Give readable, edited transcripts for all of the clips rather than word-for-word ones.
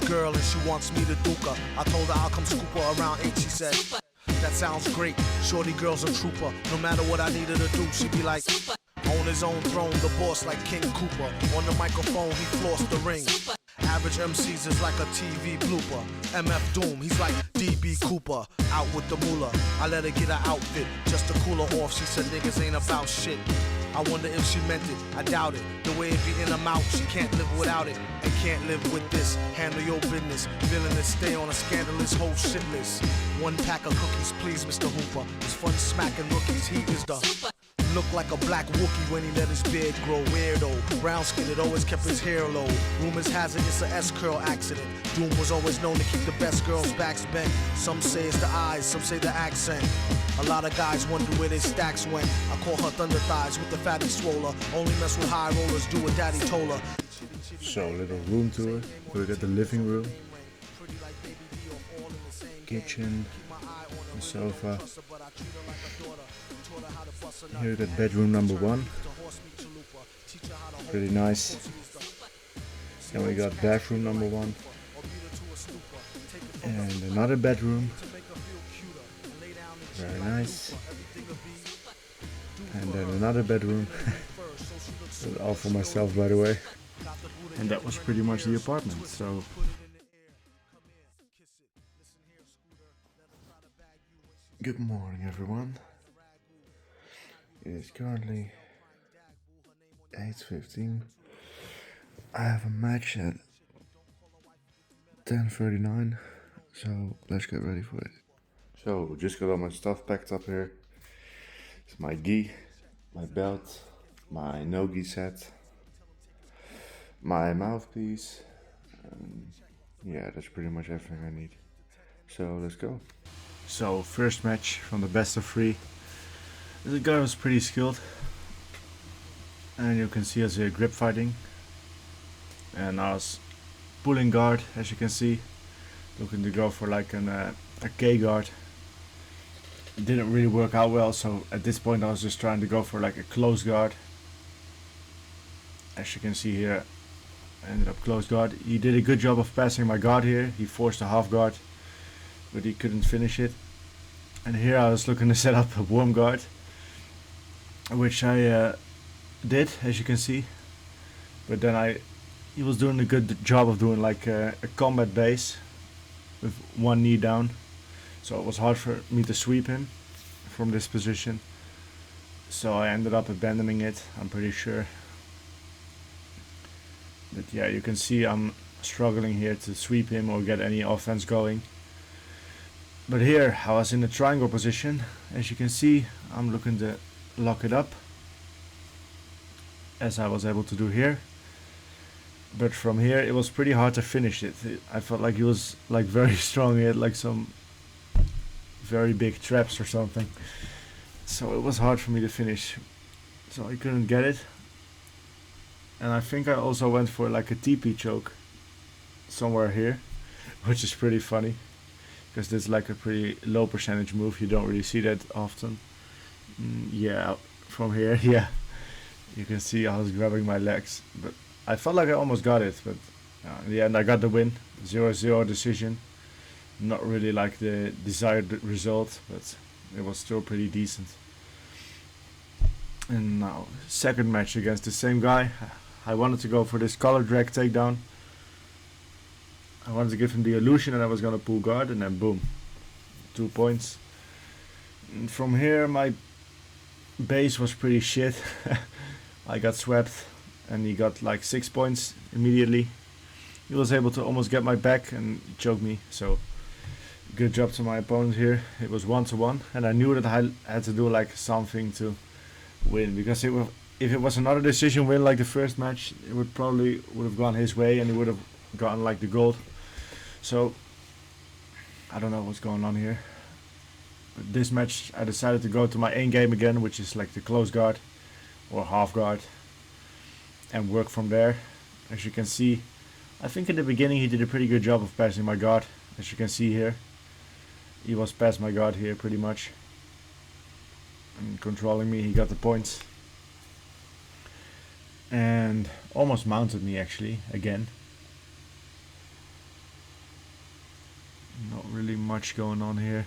girl and she wants me to duke her. I told her I'll come scoop her around 8, she said, that sounds great. Shorty girl's a trooper. No matter what I needed to do, she'd be like, on his own throne, the boss like King Cooper. On the microphone, he flossed the ring. Average MCs is like a TV blooper. MF Doom, he's like DB Cooper. Out with the moolah, I let her get her outfit just to cool her off. She said niggas ain't about shit. I wonder if she meant it, I doubt it. The way it be in her mouth, she can't live without it. And can't live with this, handle your business. Villainous, stay on a scandalous whole shit list. One pack of cookies, please, Mr. Hooper. It's fun smacking rookies, he is the look like a black Wookie when he let his beard grow. Weirdo, brown skinned, it always kept his hair low. Rumors has it it's a S-curl accident. Doom was always known to keep the best girls' backs bent. Some say it's the eyes, some say the accent. A lot of guys wonder where their stacks went. I call her thunder thighs with the fatty swoller. Only mess with high rollers, do what daddy told her. So, little room tour. We got the living room, kitchen, the sofa. Here we got bedroom number 1. Pretty nice. Then we got bathroom number 1. And another bedroom. Very nice. And then another bedroom. That's all for myself, by the way. And that was pretty much the apartment. So good morning, everyone. It is currently 8:15. I have a match at 10:39, so let's get ready for it. So just got all my stuff packed up here. It's my gi, my belt, my no-gi set, my mouthpiece. Yeah, that's pretty much everything I need. So let's go. So first match from the best of 3. This guy was pretty skilled, and you can see us here grip fighting, and I was pulling guard, as you can see, looking to go for like a K guard. It didn't really work out well, so at this point I was just trying to go for like a close guard. As you can see here, I ended up close guard. He did a good job of passing my guard here. He forced a half guard, but he couldn't finish it. And here I was looking to set up a warm guard, which I did, as you can see. But then he was doing a good job of doing like a combat base with one knee down, so it was hard for me to sweep him from this position. So I ended up abandoning it, I'm pretty sure. But yeah, you can see I'm struggling here to sweep him or get any offense going. But here I was in the triangle position. As you can see, I'm looking to lock it up, as I was able to do here. But from here it was pretty hard to finish it. I felt like he was like very strong. He had like some very big traps or something, so it was hard for me to finish, so I couldn't get it. And I think I also went for like a TP choke somewhere here, which is pretty funny, because this is like a pretty low percentage move. You don't really see that often. Yeah, from here, yeah, you can see I was grabbing my legs, but I felt like I almost got it. But in the end I got the win. 0-0 decision. Not really like the desired result, but it was still pretty decent. And now second match against the same guy. I wanted to go for this collar drag takedown. I wanted to give him the illusion that I was gonna pull guard, and then boom, 2 points. And from here my base was pretty shit. I got swept and he got like 6 points immediately. He was able to almost get my back and choke me, so good job to my opponent here. It was 1-1, and I knew that I had to do like something to win, because if it was another decision win like the first match, it would have gone his way and he would have gotten like the gold. So I don't know what's going on here. But this match I decided to go to my aim game again, which is like the close guard or half guard, and work from there. As you can see, I think in the beginning he did a pretty good job of passing my guard. As you can see here, he was past my guard here pretty much, and controlling me. He got the points and almost mounted me actually again. much going on here.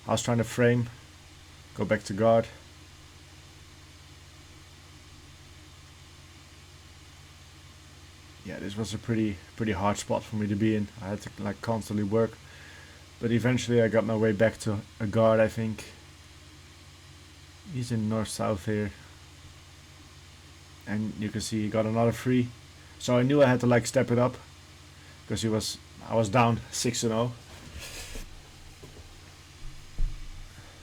I was trying to frame, go back to guard. Yeah, this was a pretty hard spot for me to be in. I had to like constantly work, but eventually I got my way back to a guard. I think he's in north-south here, and you can see he got another free. So I knew I had to like step it up because I was down 6-0.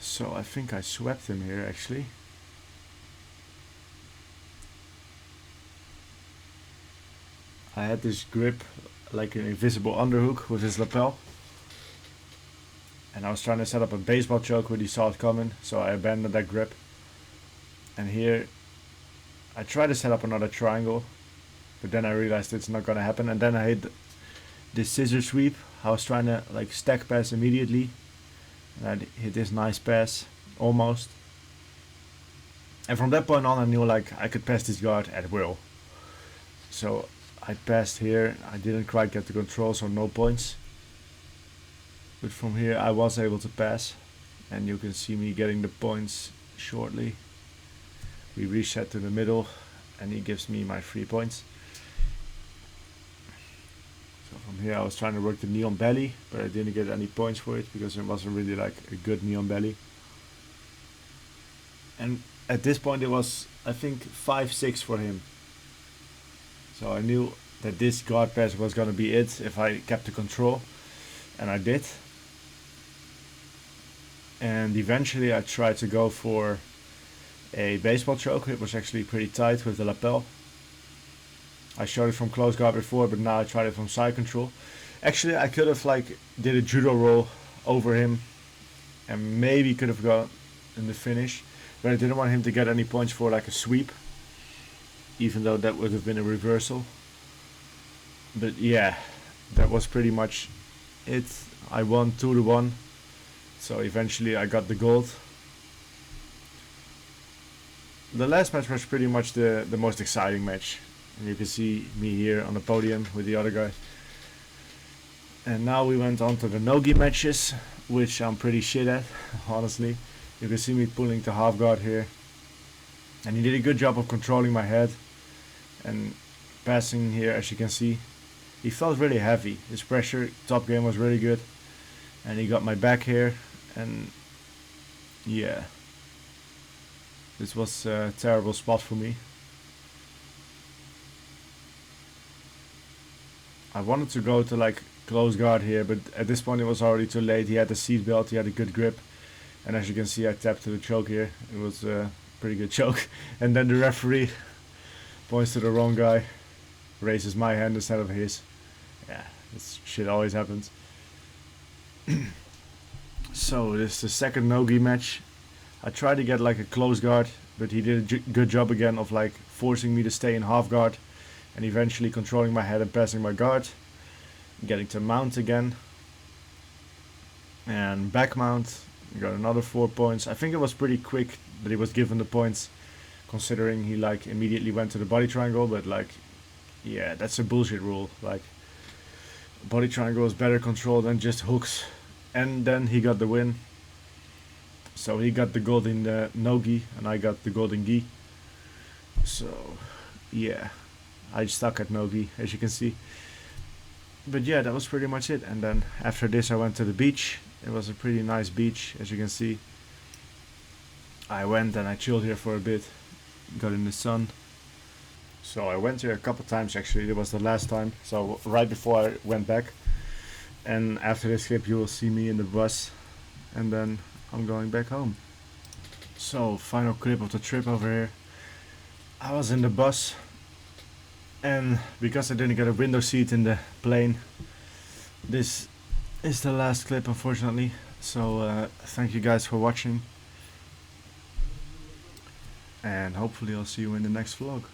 So I think I swept him here actually. I had this grip like an invisible underhook with his lapel, and I was trying to set up a baseball choke when he saw it coming, so I abandoned that grip. And here I tried to set up another triangle, but then I realized it's not gonna happen, and then I hit this scissor sweep. I was trying to like stack pass immediately, and I hit this nice pass almost, and from that point on I knew like I could pass this guard at will. So I passed here. I didn't quite get the control, so no points. But from here I was able to pass, and you can see me getting the points shortly. We reset to the middle, and he gives me my 3 points. So from here I was trying to work the knee on belly, but I didn't get any points for it because it wasn't really like a good knee on belly. And at this point it was, I think, 5-6 for him. So I knew that this guard pass was going to be it if I kept the control, and I did. And eventually I tried to go for a baseball choke. It was actually pretty tight with the lapel. I showed it from close guard before, but now I tried it from side control. Actually I could have like did a judo roll over him and maybe could have gone in the finish, but I didn't want him to get any points for like a sweep, even though that would have been a reversal. But yeah, that was pretty much it. I won 2-1, so eventually I got the gold. The last match was pretty much the most exciting match, and you can see me here on the podium with the other guy. And now we went on to the no-gi matches, which I'm pretty shit at, honestly. You can see me pulling to half guard here, and he did a good job of controlling my head and passing here. As you can see, he felt really heavy. His pressure top game was really good, and he got my back here. And yeah, this was a terrible spot for me. I wanted to go to like close guard here, but at this point it was already too late. He had the seat belt, he had a good grip, and as you can see I tapped to the choke here. It was a pretty good choke. And then the referee points to the wrong guy, raises my hand instead of his. Yeah, this shit always happens. So this is the second no-gi match. I tried to get like a close guard, but he did a good job again of like forcing me to stay in half guard, and eventually controlling my head and passing my guard, getting to mount again, and back mount. Got another 4 points. I think it was pretty quick that he was given the points, considering he like immediately went to the body triangle. But like, yeah, that's a bullshit rule. Like, body triangle is better control than just hooks. And then he got the win. So he got the gold in the no-gi, and I got the gold in gi. So yeah, I stuck at no-gi, as you can see. But yeah, that was pretty much it. And then after this I went to the beach. It was a pretty nice beach, as you can see. I went and I chilled here for a bit, got in the sun. So I went here a couple times actually. It was the last time, so right before I went back. And after this clip you will see me in the bus, and then I'm going back home. So final clip of the trip over here. I was in the bus, and because I didn't get a window seat in the plane, this is the last clip, unfortunately. So thank you guys for watching, and hopefully I'll see you in the next vlog.